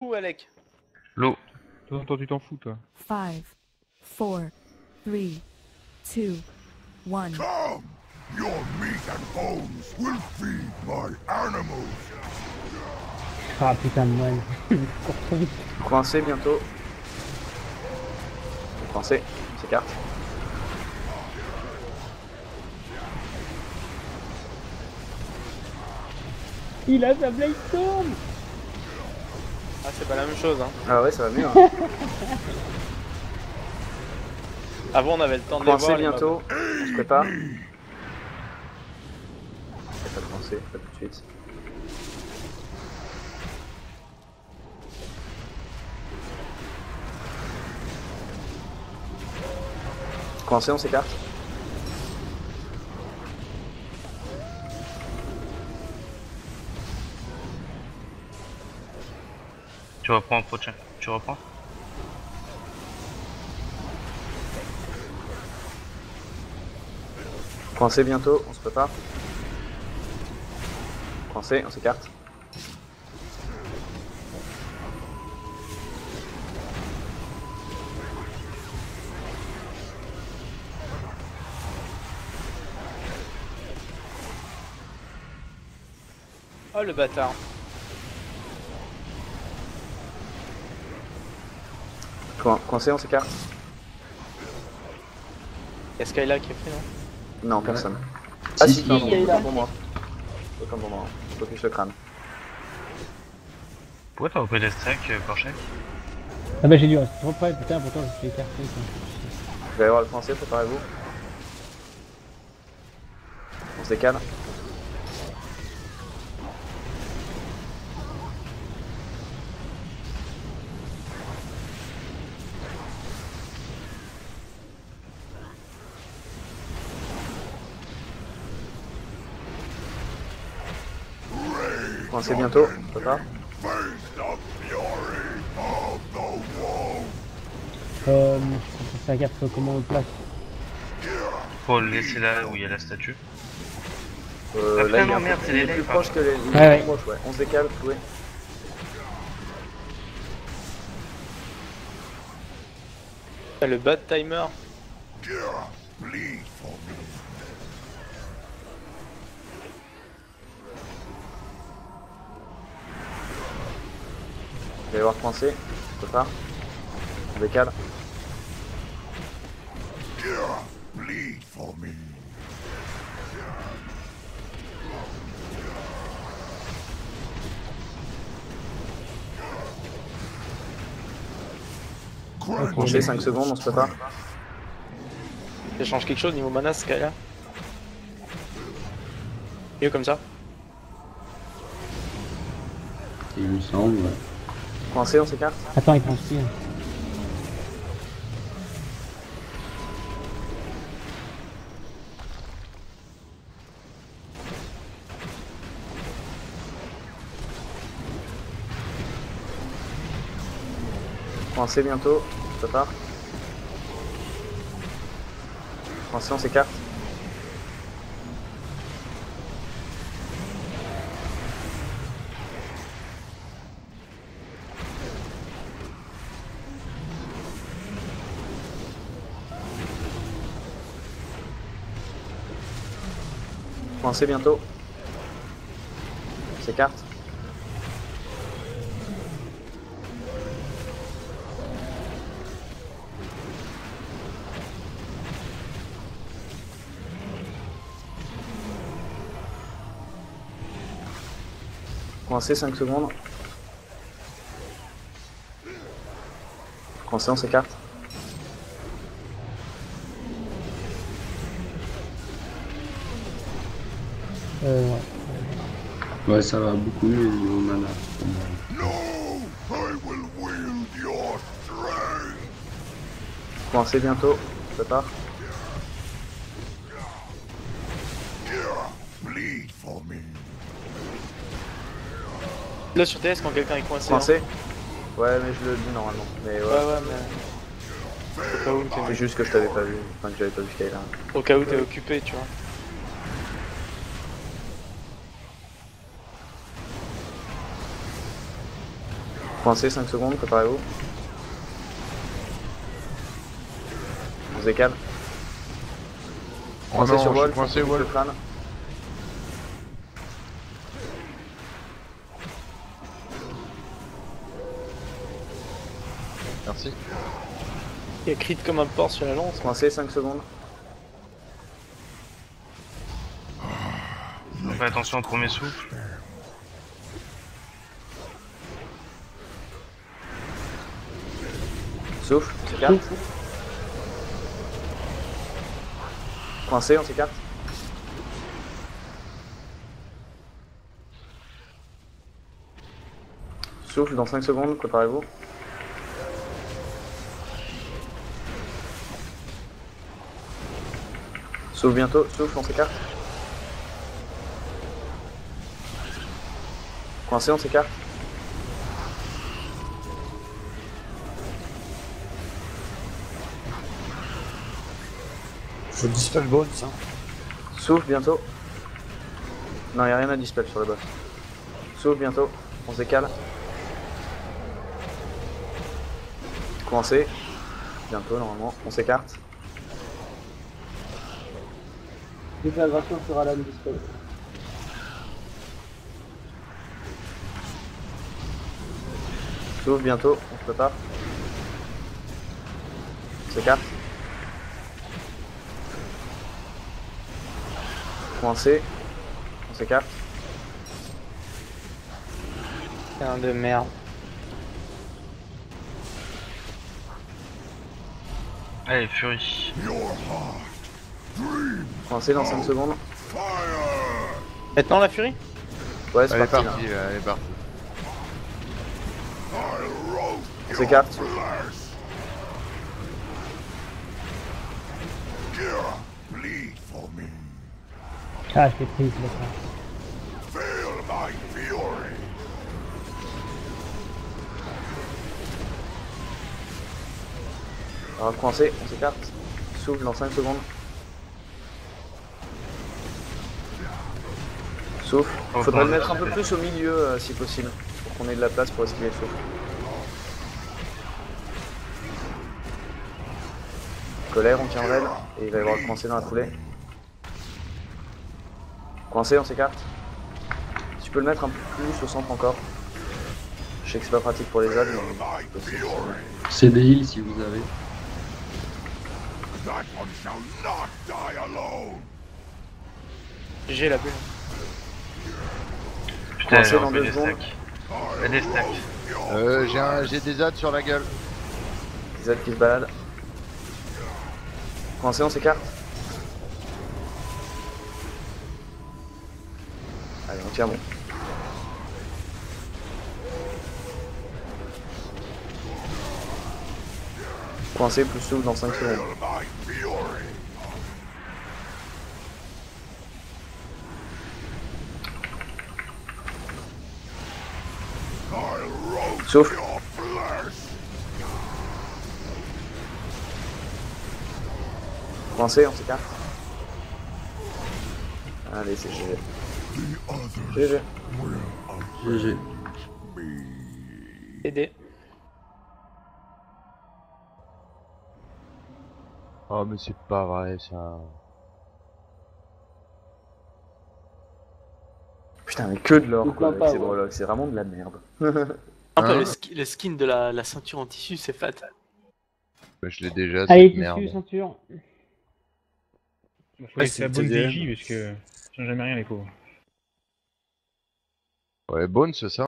Où, Alec? L'eau. Toi, tu t'en fous, toi. 5, 4, 3, 2, 1. Come! Your meat and bones will feed my animals! Ah putain de moine. Cours trop vite. Coincé bientôt. Coincé, on s'écarte. Il a sa Blade Storm. Ah, c'est pas la même chose, hein. Ah ouais, ça va mieux. Hein. Avant, on avait le temps de les Coincé voir. les bientôt, mobs. on se prépare. Pas de coincé, pas tout de suite. Coincé, on s'écarte. Tu reprends, prochain. Tu reprends. Coincé bientôt, on se prépare. Coincé, on s'écarte. Oh, le bâtard. Coincé, on s'écarte. Y'a Skyla qui est pris, non? Non, personne. Ah si, pardon, il y a autant pour moi. Autant pour moi, focus le crâne. Pourquoi t'as repris des stacks, Porcher? Ah bah j'ai dû rester trop près, putain, pourtant je suis écarté. Quoi. Vous allez voir le coincé, préparez-vous. On se décale. Coincé bientôt, on se prépare. Face the fury of the wolf! Faut faire gaffe comment on le place. Faut le laisser là où il y a la statue. Là, il est non, un merde, peu c'est les plus laits, proche que les... il est Ouais, plus proche, ouais. On se décale, jouez. Ah, le bad timer. Bleed for me! Vous allez voir coincé, on se prépare. On décale. Bleed for me! Coincé 5 secondes, on se prépare. Ça change quelque chose niveau mana, Skyla? Mieux comme ça? Il me semble. Coincé, on s'écarte. Attends, il transpire. Coincé bientôt, on se prépare. Coincé, on s'écarte. Coincé bientôt. On s'écarte. Coincé 5 secondes. Coincé, on s'écarte. Ouais. Ouais, ça va beaucoup mieux niveau mana. No! I will wield your strength! Coincé bientôt, on se prépare. Bleed for me! Là, sur TS, quand quelqu'un est coincé. Coincé. Ouais, mais je le dis normalement. Mais Hein. ouais. Ouais, mais. Au cas où C'est t'es, juste que je t'avais pas vu. Enfin, que j'avais pas vu Skyla. au cas où t'es occupé, tu vois. Coincé 5 secondes, préparez-vous. On se décale. Oh Coincé non, sur je suis Wolf, coincé, on coupe le Wolf. crâne. Merci. Il y a crit comme un porc sur la lance. Coincé 5 secondes. Fais attention au premier souffle. Souffle, on s'écarte. Coincé, on s'écarte. Souffle dans 5 secondes, préparez-vous. Souffle bientôt, souffle, on s'écarte. Coincé, on s'écarte. Faut dispel bones, hein. Souffle bientôt. Non, y'a rien à dispel sur le boss. Souffle bientôt, on se décale. Coincé. Bientôt normalement, on s'écarte. Déflagration sera la dispel. Souffle bientôt, on se prépare. On s'écarte. Coincé. On s'écarte. Putain de merde. Allez, Fury. Coincé dans 5 secondes. Maintenant la furie? Ouais, c'est Elle est parti, partie, là. elle est partie. On s'écarte. Bleed for me. Ah, je l'ai prise, d'accord. Feel my fury. Alors coincé, on s'écarte. Souffle dans 5 secondes. Souffle. Oh, Faudrait le pardon. mettre un peu plus au milieu si possible. Pour qu'on ait de la place pour esquiver le souffle. Colère, on tient le raid. Et il va y avoir le coincé dans la foulée. Coincé, on s'écarte. Tu peux le mettre un peu plus au centre encore. Je sais que c'est pas pratique pour les adds, mais c'est possible. C'est des heals si vous avez. That one shall not die alone. GG la bulle. Putain, Coincé elle dans en fait 2 des secondes. stacks. Elle des stacks. J'ai des adds sur la gueule. Les adds qui se baladent. Coincé, on s'écarte. Allez, on tient bon. Coincé plus souffle dans 5 secondes. My fury. Souffle. Your flesh. Coincé, on s'écarte. Allez, c'est GG. The others GG. will GG. Aider. Oh mais c'est pas vrai ça. Putain, mais que de l'or Je quoi plains avec pas, ces ouais. breloques, c'est vraiment de la merde. Après, Hein le skin de la ceinture en tissu, c'est fat. Bah, je l'ai déjà, Allez, cette tissu, merde. ceinture. Faut laisser la bonne DJ parce que ça change jamais rien les pauvres. Ouais, Bones, c'est ça.